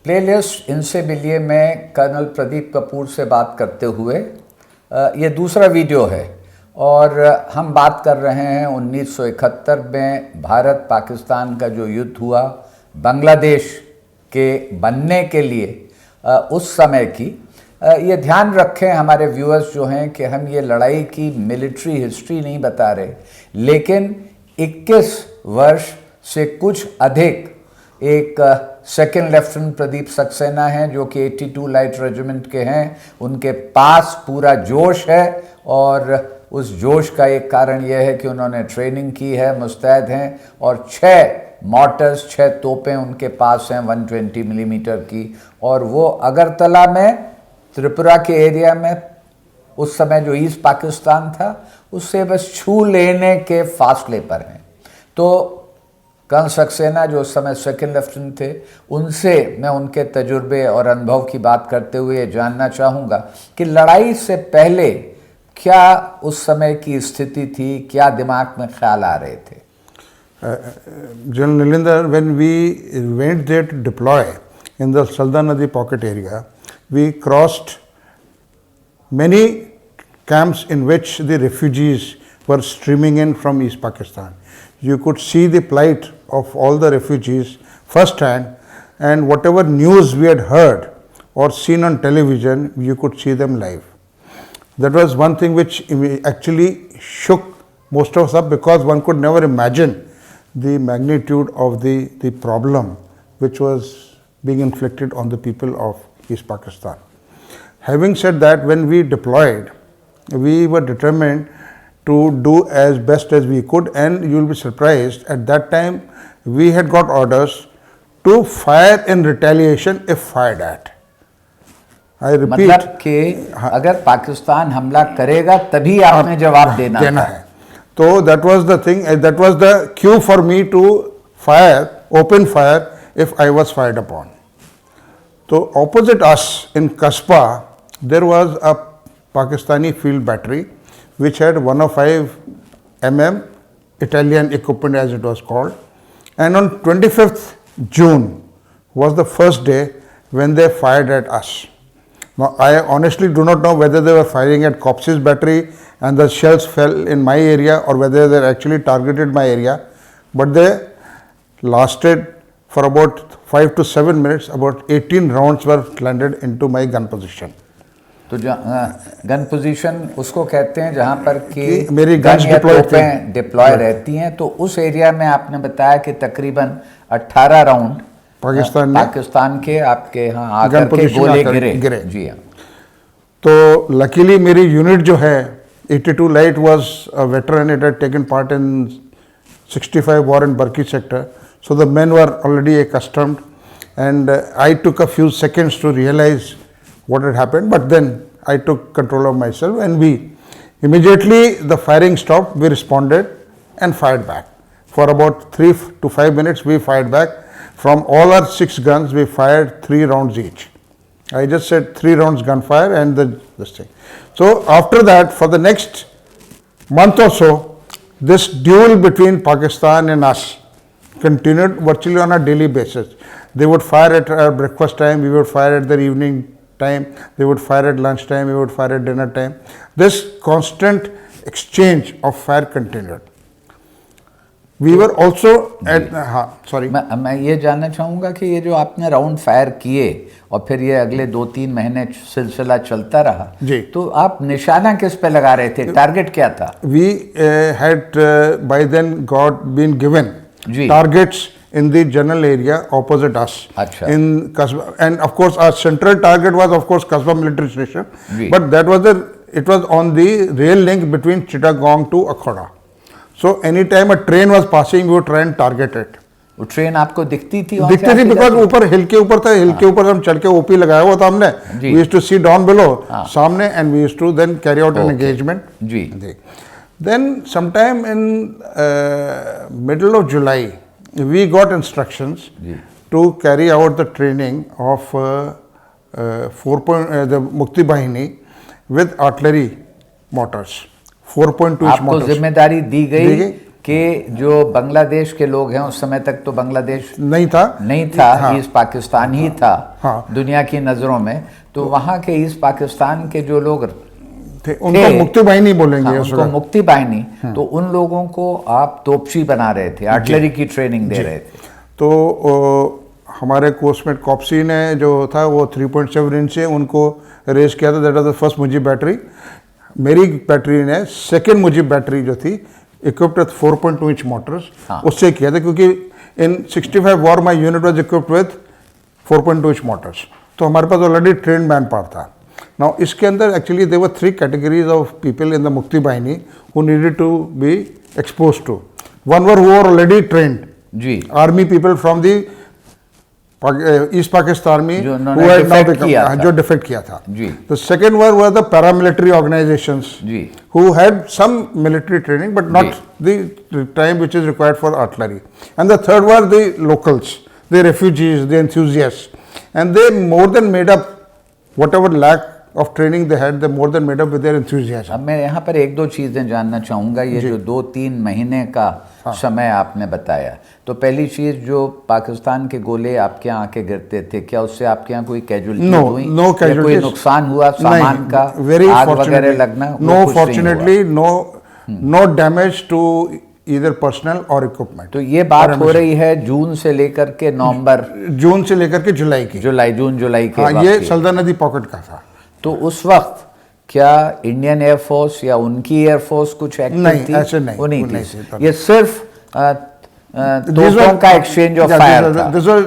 Playlist इनसे मिलिए में कर्नल प्रदीप कपूर से बात करते हुए ये दूसरा वीडियो है और हम बात कर रहे हैं 1971 में भारत पाकिस्तान का जो युद्ध हुआ बांग्लादेश के बनने के लिए उस समय की। ये ध्यान रखें हमारे व्यूअर्स जो हैं कि हम ये लड़ाई की मिलिट्री हिस्ट्री नहीं बता रहे, लेकिन 21 वर्ष से कुछ अधिक एक सेकेंड लेफ्टिनेंट प्रदीप सक्सेना हैं जो कि 82 लाइट रेजिमेंट के हैं। उनके पास पूरा जोश है और उस जोश का एक कारण यह है कि उन्होंने ट्रेनिंग की है, मुस्तैद हैं और 6 मॉर्टर्स 6 तोपें उनके पास हैं 120 मिलीमीटर की। और वो अगरतला में त्रिपुरा के एरिया में उस समय जो ईस्ट पाकिस्तान था उससे बस छू लेने के फासले पर हैं। तो कर्नल सक्सेना जो उस समय सेकेंड लेफ्टिनेंट थे, उनसे मैं उनके तजुर्बे और अनुभव की बात करते हुए जानना चाहूँगा कि लड़ाई से पहले क्या उस समय की स्थिति थी, क्या दिमाग में ख्याल आ रहे थे? General Nilendra, when we went there to deploy in the Salda Nadi pocket area, we crossed many camps in which the refugees were streaming in from East Pakistan. You could see the plight of all the refugees firsthand, and whatever news we had heard or seen on television, you could see them live. That was one thing which actually shook most of us up, because one could never imagine the magnitude of the problem which was being inflicted on the people of East Pakistan. Having said that, when we deployed, we were determined to do as best as we could, and you will be surprised, at that time we had got orders to fire in retaliation if fired at. I repeat, मतलब कि अगर पाकिस्तान हमला करेगा तभी आपने जवाब देना है। So that was the thing, that was the cue for me to fire, open fire if I was fired upon. So opposite us in Kaspa, there was a Pakistani field battery which had 105 mm Italian equipment, as it was called, and on 25th June was the first day when they fired at us. Now I honestly do not know whether they were firing at Copses battery and the shells fell in my area, or whether they actually targeted my area, but they lasted for about 5 to 7 minutes. About 18 rounds were landed into my gun position. तो gun position उसको कहते हैं जहाँ पर कि मेरी guns deploy रहती हैं। तो उस एरिया में आपने बताया कि तकरीबन 18 राउंड पाकिस्तान के आपके यहाँ आकर के गोले गिरे। जी हाँ। तो लकीली मेरी यूनिट जो है 82 light was a veteran, it had taken part in 65 war in बर्की sector, so the main were already accustomed, and I took a few seconds to realize what had happened, but then I took control of myself and we immediately, the firing stopped, we responded and fired back. For about 3 to 5 minutes we fired back. From all our 6 guns we fired 3 rounds each. I just said 3 rounds gunfire and this thing. So after that, for the next month or so, this duel between Pakistan and us continued virtually on a daily basis. They would fire at our breakfast time, we would fire at their evening time, they would fire at lunch time, we would fire at dinner time. This constant exchange of fire continued. We were also at sorry. मैं ये जानना चाहूँगा कि ये जो आपने round fire किए और फिर ये अगले 2-3 महीने सिलसिला चलता रहा जी, तो आप निशाना किस पे लगा रहे थे? टारगेट क्या था? We had by then been given targets in the general area opposite us in Kasba, and of course our central target was of course Kasba military station, but that was it was on the rail link between Chittagong to Akhoda. So anytime a train was passing, we would try and target it. वो train आपको दिखती थी? Because ऊपर हिल के ऊपर था, हिल के ऊपर हम चढ़ के ओपी लगाया हुआ था हमने. We used to see down below सामने, and we used to then carry out an engagement. Ji. Then sometime in middle of July, we got instructions to carry out the training of the Mukti Bahini with artillery mortars. 4.2 आपको जिम्मेदारी दी गई कि जो बांग्लादेश के लोग हैं, उस समय तक तो बांग्लादेश नहीं था। हाँ। ईस्ट पाकिस्तान ही था। हाँ। दुनिया की नज़रों में। तो वहाँ के ईस्ट पाकिस्तान के जो लोग थे उनको मुक्ति बाहिनी बोलेंगे। हाँ, उनको मुक्ति बाहिनी। तो उन लोगों को आप तोपची बना रहे थे, आर्टिलरी की ट्रेनिंग दे रहे थे। तो हमारे कोर्समेट कॉप्सी ने जो था वो 3.7 इंच से उनको रेस किया था। That was the first Mujib battery. मेरी बैटरी ने सेकेंड मुजीब बैटरी जो थी इक्विप्ड विथ 4.2 इंच मोटर्स, उससे किया था, क्योंकि in 65 war my unit was equipped with 4.2 inch mortars. तो हमारे पास ऑलरेडी ट्रेन मैन पावर था। नाउ इसके अंदर actually there were 3 categories of people in the Mukti Bahini who needed to be expose to. One were who are already trained जी, army people from the east Pakistan army जो defect किया था जी। तो second were the paramilitary organisations जी, who had some military training but not the time which is required for artillery. And the third were the locals, the refugees, the enthusiasts, and they more than made up whatever lack of training they had, they more than made up with their enthusiasm. अब मैं यहाँ पर एक दो चीज़ें जानना चाहूँगा। ये जो 2-3 महीने का समय आपने बताया, तो पहली चीज़ जो पाकिस्तान के गोले आपके यहाँ आके गिरते थे, क्या उससे आपके यहाँ कोई कैजुअलिटी हुई? No casualties. कोई नुकसान हुआ, सामान का आग वगैरह लगना? No, fortunately, no damage to either personnel or equipment. तो ये बात हो रही है जून से लेकर के नवंबर, जून से लेकर के जुलाई की। जून जुलाई के हाँ, ये सल्दा नदी पॉकेट का था। तो उस वक्त क्या इंडियन एयरफोर्स या उनकी एयरफोर्स कुछ एक्टिव थी? ऐसे नहीं थी। ये सिर्फ तोपों का एक्सचेंज ऑफ फायर था। This was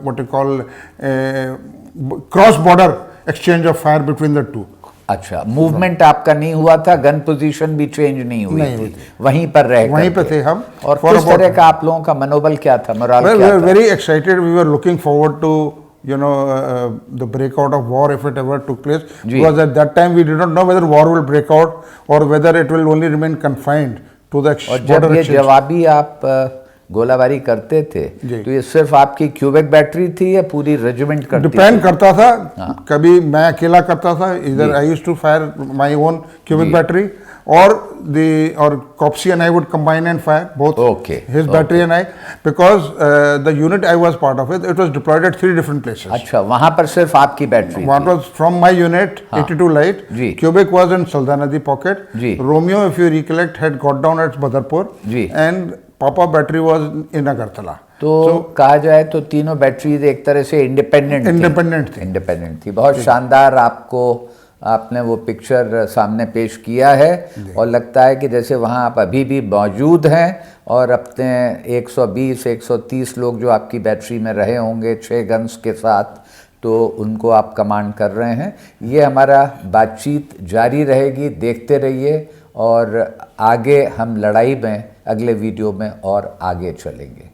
what you call cross border exchange of fire between the two. अच्छा, मूवमेंट आपका नहीं हुआ था, गन पोजीशन भी चेंज नहीं हुई थी, वहीं पर रह वहीं पे थे हम। और किस तरह का आप लोगों का मनोबल क्या था, मोराल क्या था? We were very excited. We were looking forward to the breakout of war if it ever took place, because at that time we did not know whether war will break out or whether it will only remain confined to the और जब ये जवाबी आप गोलाबारी करते थे तो ये सिर्फ आपकी क्यूबेक बैटरी थी या पूरी रेजिमेंट करती थी? डिपेंड करता था। कभी मैं अकेला करता था, इधर I used to fire my own Quebec battery, और Copsey and I would combine and fire both his battery and I, because the unit I was part of it was deployed at 3 different places. अच्छा, वहाँ पर सिर्फ आपकी battery? What was from my unit, 82 Light. Quebec was in Salda Nadi pocket. Romeo, if you recollect, had got down at Badarpur, and Papa battery was in Agartala. तो कहा जाए तो तीनों बैटरीज एक तरह से इंडिपेंडेंट थी। बहुत शानदार आपने वो पिक्चर सामने पेश किया है, और लगता है कि जैसे वहाँ आप अभी भी मौजूद हैं और अपने 120-130 लोग जो आपकी बैटरी में रहे होंगे 6 गन्स के साथ, तो उनको आप कमांड कर रहे हैं। ये हमारा बातचीत जारी रहेगी, देखते रहिए, और आगे हम लड़ाई में अगले वीडियो में और आगे चलेंगे।